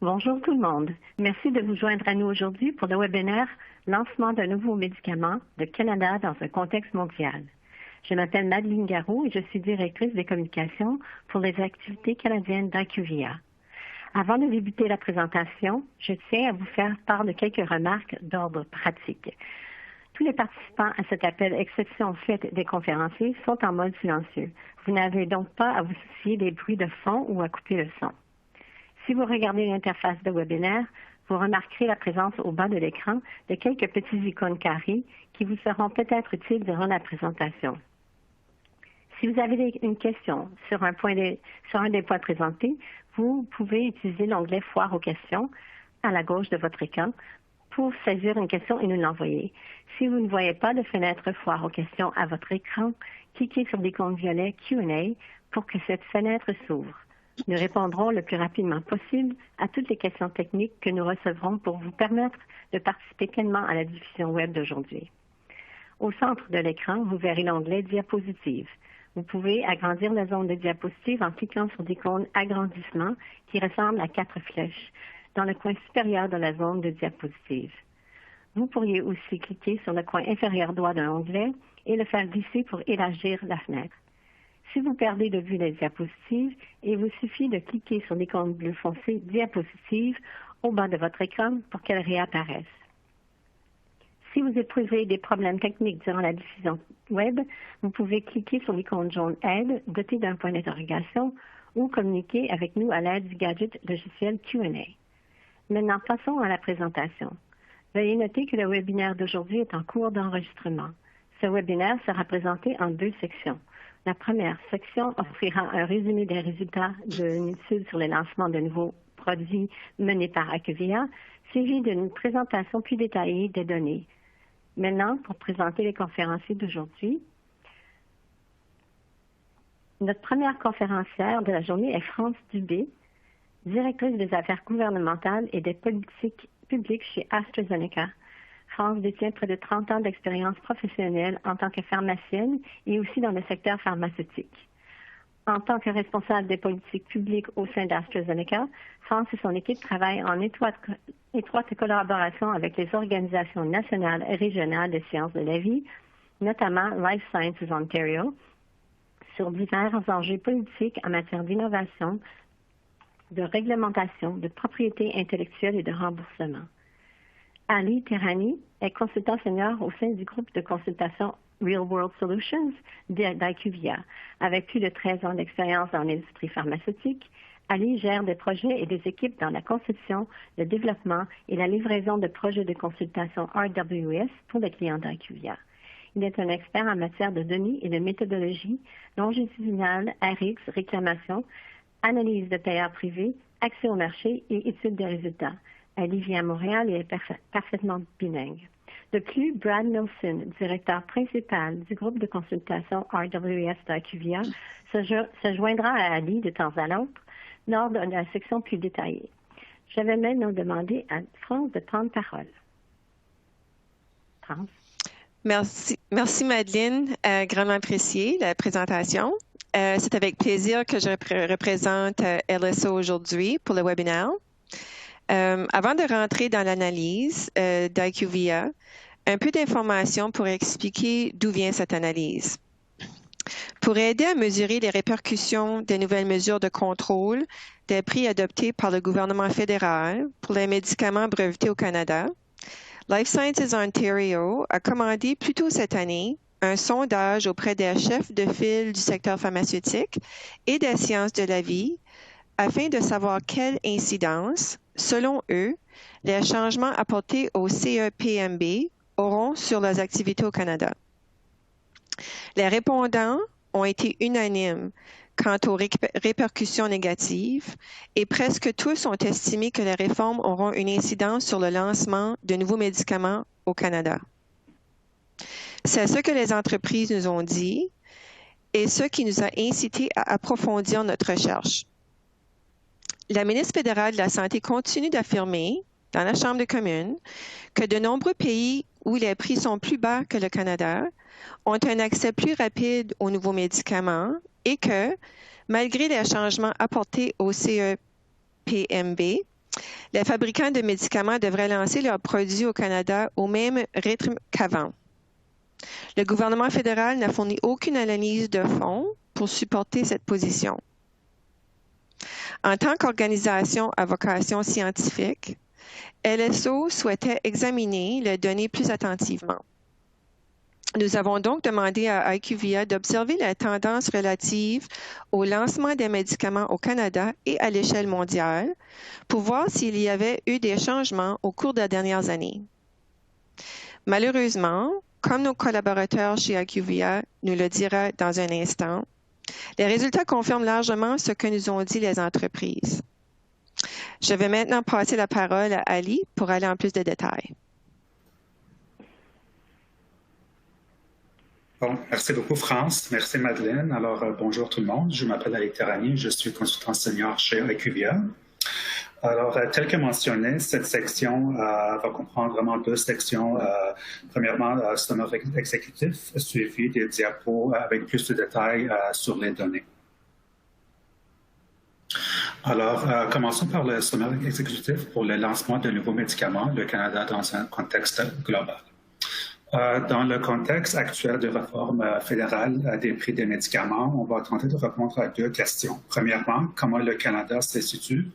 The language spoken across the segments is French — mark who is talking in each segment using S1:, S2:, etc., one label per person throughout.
S1: Bonjour tout le monde. Merci de vous joindre à nous aujourd'hui pour le webinaire Lancement d'un nouveau médicament de Canada dans un contexte mondial. Je m'appelle Madeleine Garot et je suis directrice des communications pour les activités canadiennes d'IQVIA. Avant de débuter la présentation, je tiens à vous faire part de quelques remarques d'ordre pratique. Tous les participants à cet appel, exception faite des conférenciers, sont en mode silencieux. Vous n'avez donc pas à vous soucier des bruits de fond ou à couper le son. Si vous regardez l'interface de webinaire, vous remarquerez la présence au bas de l'écran de quelques petits icônes carrées qui vous seront peut-être utiles durant la présentation. Si vous avez une question sur un des points présentés, vous pouvez utiliser l'onglet « Foire aux questions » à la gauche de votre écran pour saisir une question et nous l'envoyer. Si vous ne voyez pas de fenêtre « Foire aux questions » à votre écran, cliquez sur l'icône violet « Q&A » pour que cette fenêtre s'ouvre. Nous répondrons le plus rapidement possible à toutes les questions techniques que nous recevrons pour vous permettre de participer pleinement à la diffusion web d'aujourd'hui. Au centre de l'écran, vous verrez l'onglet « Diapositives ». Vous pouvez agrandir la zone de diapositives en cliquant sur l'icône « Agrandissement » qui ressemble à 4 flèches dans le coin supérieur de la zone de diapositives. Vous pourriez aussi cliquer sur le coin inférieur droit de l'onglet et le faire glisser pour élargir la fenêtre. Si vous perdez de vue les diapositives, il vous suffit de cliquer sur l'icône bleu foncé « Diapositives » au bas de votre écran pour qu'elles réapparaissent. Si vous éprouvez des problèmes techniques durant la diffusion web, vous pouvez cliquer sur l'icône jaune « Aide » dotée d'un point d'interrogation ou communiquer avec nous à l'aide du gadget logiciel Q&A. Maintenant, passons à la présentation. Veuillez noter que le webinaire d'aujourd'hui est en cours d'enregistrement. Ce webinaire sera présenté en 2 sections. La première section offrira un résumé des résultats d'une étude sur le lancement de nouveaux produits menés par IQVIA, suivi d'une présentation plus détaillée des données. Maintenant, pour présenter les conférenciers d'aujourd'hui, notre première conférencière de la journée est France Dubé, directrice des affaires gouvernementales et des politiques publiques chez AstraZeneca. France détient près de 30 ans d'expérience professionnelle en tant que pharmacienne et aussi dans le secteur pharmaceutique. En tant que responsable des politiques publiques au sein d'AstraZeneca, France et son équipe travaillent en étroite collaboration avec les organisations nationales et régionales de sciences de la vie, notamment Life Sciences Ontario, sur divers enjeux politiques en matière d'innovation, de réglementation, de propriété intellectuelle et de remboursement. Ali Terhani est consultant senior au sein du groupe de consultation Real World Solutions d'IQVIA. Avec plus de 13 ans d'expérience dans l'industrie pharmaceutique, Ali gère des projets et des équipes dans la conception, le développement et la livraison de projets de consultation RWS pour les clients d'IQVIA. Il est un expert en matière de données et de méthodologie longitudinale, RX, réclamation, analyse de payeurs privés, accès au marché et étude des résultats. Ali vit à Montréal et est parfaitement bilingue. De plus, Brad Nelson, directeur principal du groupe de consultation RWS d'IQVIA, se joindra à Ali de temps à l'autre lors de la section plus détaillée. Je vais maintenant demander à France de prendre parole. France.
S2: Merci Madeleine, grandement apprécié la présentation. C'est avec plaisir que je représente LSO aujourd'hui pour le webinaire. Avant de rentrer dans l'analyse d'IQVIA, un peu d'informations pour expliquer d'où vient cette analyse. Pour aider à mesurer les répercussions des nouvelles mesures de contrôle des prix adoptés par le gouvernement fédéral pour les médicaments brevetés au Canada, Life Sciences Ontario a commandé plus tôt cette année un sondage auprès des chefs de file du secteur pharmaceutique et des sciences de la vie afin de savoir quelle incidence, selon eux, les changements apportés au CEPMB auront sur leurs activités au Canada. Les répondants ont été unanimes quant aux répercussions négatives et presque tous ont estimé que les réformes auront une incidence sur le lancement de nouveaux médicaments au Canada. C'est ce que les entreprises nous ont dit et ce qui nous a incités à approfondir notre recherche. La ministre fédérale de la Santé continue d'affirmer, dans la Chambre des communes, que de nombreux pays où les prix sont plus bas que le Canada ont un accès plus rapide aux nouveaux médicaments et que, malgré les changements apportés au CEPMB, Les fabricants de médicaments devraient lancer leurs produits au Canada au même rythme qu'avant. Le gouvernement fédéral n'a fourni aucune analyse de fonds pour supporter cette position. En tant qu'organisation à vocation scientifique, LSO souhaitait examiner les données plus attentivement. Nous avons donc demandé à IQVIA d'observer la tendance relative au lancement des médicaments au Canada et à l'échelle mondiale pour voir s'il y avait eu des changements au cours des dernières années. Malheureusement, comme nos collaborateurs chez IQVIA nous le dira dans un instant, les résultats confirment largement ce que nous ont dit les entreprises. Je vais maintenant passer la parole à Ali pour aller en plus de détails.
S3: Bon, merci beaucoup, France. Merci, Madeleine. Alors, bonjour tout le monde. Je m'appelle Ali Terani. Je suis consultant senior chez IQVIA. Alors, tel que mentionné, cette section va comprendre vraiment deux sections. Premièrement, sommaire exécutif, suivi des diapos avec plus de détails sur les données. Alors, commençons par le sommaire exécutif pour le lancement de nouveaux médicaments, le Canada dans un contexte global. Dans le contexte actuel de réforme fédérale des prix des médicaments, on va tenter de répondre à deux questions. Premièrement, comment le Canada se situe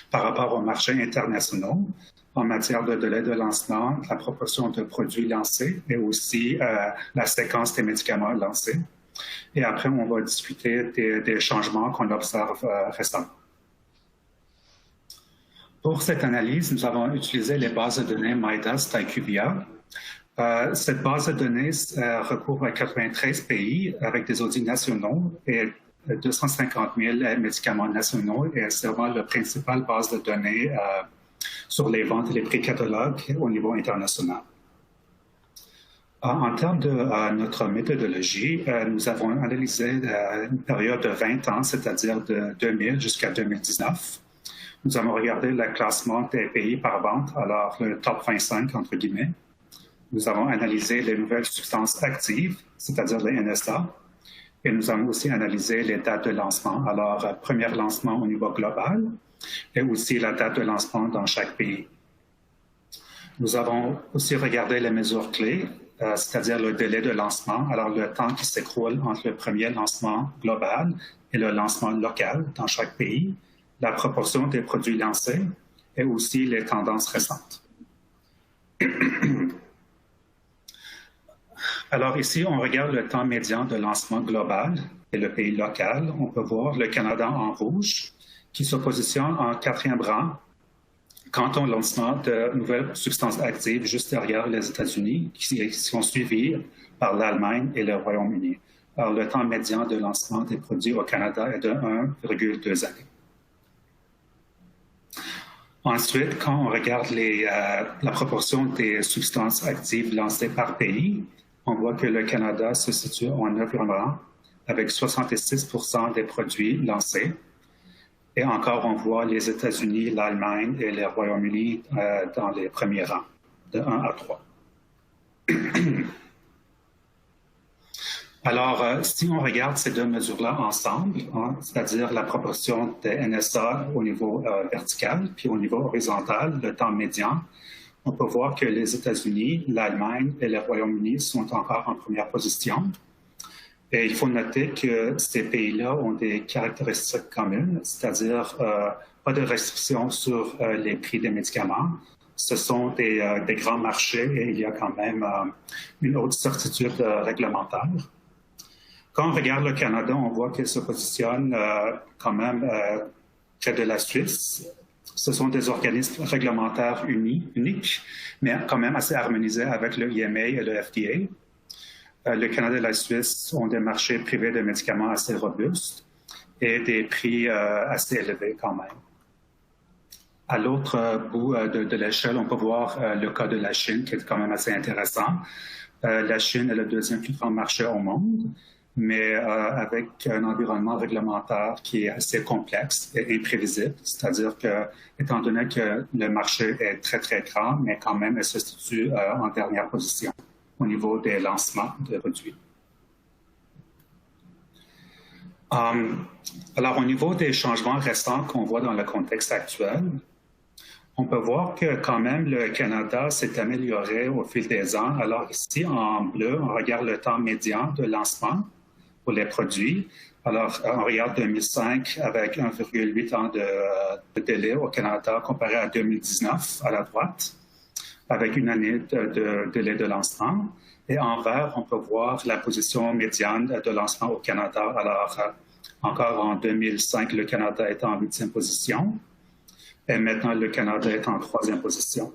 S3: par rapport aux marchés internationaux en matière de délai de lancement, la proportion de produits lancés et aussi la séquence des médicaments lancés. Et après, on va discuter des changements qu'on observe récemment. Pour cette analyse, nous avons utilisé les bases de données MIDAS d'IQVIA. Cette base de données recouvre 93 pays avec des audits nationaux et 250 000 médicaments nationaux et c'est vraiment la principale base de données sur les ventes et les prix catalogues au niveau international. En termes de notre méthodologie, nous avons analysé une période de 20 ans, c'est-à-dire de 2000 jusqu'à 2019. Nous avons regardé le classement des pays par vente, alors le top 25 entre guillemets. Nous avons analysé les nouvelles substances actives, c'est-à-dire les NSA, et nous avons aussi analysé les dates de lancement. Alors, premier lancement au niveau global et aussi la date de lancement dans chaque pays. Nous avons aussi regardé les mesures clés, c'est-à-dire le délai de lancement, alors le temps qui s'écoule entre le premier lancement global et le lancement local dans chaque pays, la proportion des produits lancés et aussi les tendances récentes. Alors ici, on regarde le temps médian de lancement global et le pays local. On peut voir le Canada en rouge qui se positionne en 4e rang quant au lancement de nouvelles substances actives juste derrière les États-Unis qui sont suivis par l'Allemagne et le Royaume-Uni. Alors le temps médian de lancement des produits au Canada est de 1,2 années. Ensuite, quand on regarde la proportion des substances actives lancées par pays, on voit que le Canada se situe en 9e rang avec 66 % des produits lancés. Et encore, on voit les États-Unis, l'Allemagne et le Royaume-Uni dans les premiers rangs, de 1 à 3. Alors, si on regarde ces deux mesures-là ensemble, c'est-à-dire la proportion des NSA au niveau vertical, puis au niveau horizontal, le temps médian, on peut voir que les États-Unis, l'Allemagne et le Royaume-Uni sont encore en première position. Et il faut noter que ces pays-là ont des caractéristiques communes, c'est-à-dire pas de restrictions sur les prix des médicaments. Ce sont des grands marchés et il y a quand même une haute certitude réglementaire. Quand on regarde le Canada, on voit qu'il se positionne quand même près de la Suisse. Ce sont des organismes réglementaires uniques, mais quand même assez harmonisés avec le EMA et le FDA. Le Canada et la Suisse ont des marchés privés de médicaments assez robustes et des prix assez élevés quand même. À l'autre bout de l'échelle, on peut voir le cas de la Chine, qui est quand même assez intéressant. La Chine est le deuxième plus grand marché au monde, mais avec un environnement réglementaire qui est assez complexe et imprévisible, c'est-à-dire que, étant donné que le marché est très, très grand, mais quand même, elle se situe en dernière position au niveau des lancements de produits. Alors, au niveau des changements récents qu'on voit dans le contexte actuel, On peut voir que quand même le Canada s'est amélioré au fil des ans. Alors ici, en bleu, on regarde le temps médian de lancement pour les produits. Alors, on regarde 2005 avec 1,8 ans de délai au Canada comparé à 2019 à la droite, avec une année de délai de lancement. Et en vert, on peut voir la position médiane de lancement au Canada. Alors, encore en 2005, le Canada est en 8e position. Et maintenant, le Canada est en 3e position.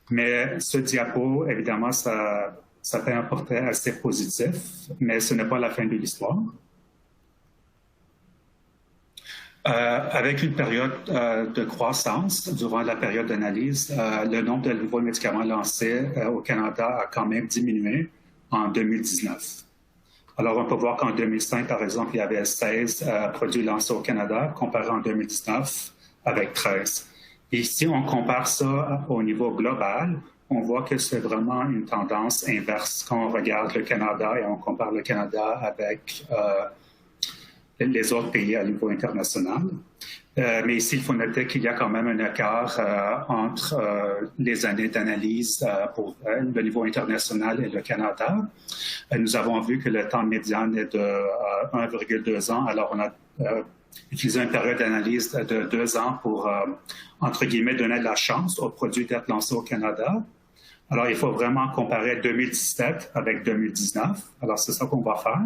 S3: Mais ce diapo, évidemment, ça fait un portrait assez positif, mais ce n'est pas la fin de l'histoire. Avec une période de croissance durant la période d'analyse, le nombre de nouveaux médicaments lancés au Canada a quand même diminué en 2019. Alors, on peut voir qu'en 2005, par exemple, il y avait 16 produits lancés au Canada, comparé en 2019 avec 13. Et si on compare ça au niveau global, on voit que c'est vraiment une tendance inverse quand on regarde le Canada et on compare le Canada avec les autres pays à niveau international. Mais ici, il faut noter qu'il y a quand même un écart entre les années d'analyse pour le niveau international et le Canada. Nous avons vu que le temps médian est de 1,2 ans. Alors, on a utilisé une période d'analyse de 2 ans pour, entre guillemets, donner de la chance aux produits d'être lancés au Canada. Alors, il faut vraiment comparer 2017 avec 2019. Alors, c'est ça qu'on va faire.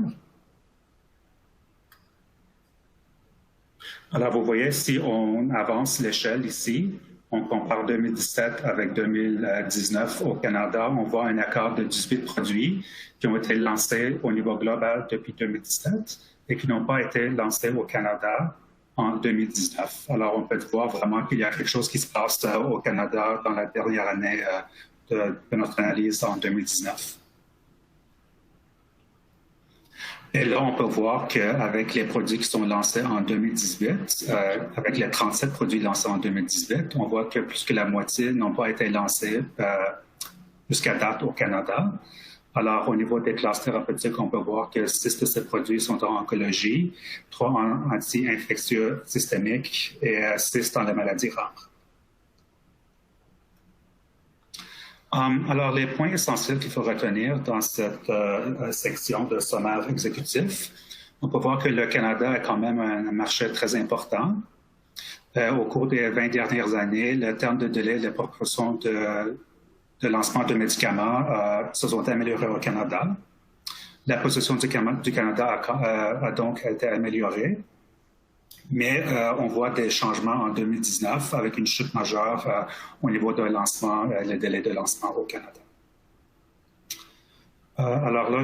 S3: Alors, vous voyez, si on avance l'échelle ici, on compare 2017 avec 2019 au Canada, on voit un écart de 18 produits qui ont été lancés au niveau global depuis 2017 et qui n'ont pas été lancés au Canada en 2019. Alors, on peut voir vraiment qu'il y a quelque chose qui se passe au Canada dans la dernière année de notre analyse en 2019. Et là, on peut voir qu'avec les produits qui sont lancés en 2018, avec les 37 produits lancés en 2018, on voit que plus que la moitié n'ont pas été lancés jusqu'à date au Canada. Alors, au niveau des classes thérapeutiques, on peut voir que 6 de ces produits sont en oncologie, 3 en anti-infectieux systémiques et 6 dans les maladies rares. Alors, les points essentiels qu'il faut retenir dans cette section de sommaire exécutif, on peut voir que le Canada est quand même un marché très important. Au cours des 20 dernières années, le terme de délai, les proportions de lancement de médicaments se sont améliorées au Canada. La position du Canada a donc été améliorée. Mais on voit des changements en 2019 avec une chute majeure au niveau de lancement, le délai de lancement au Canada. Alors là,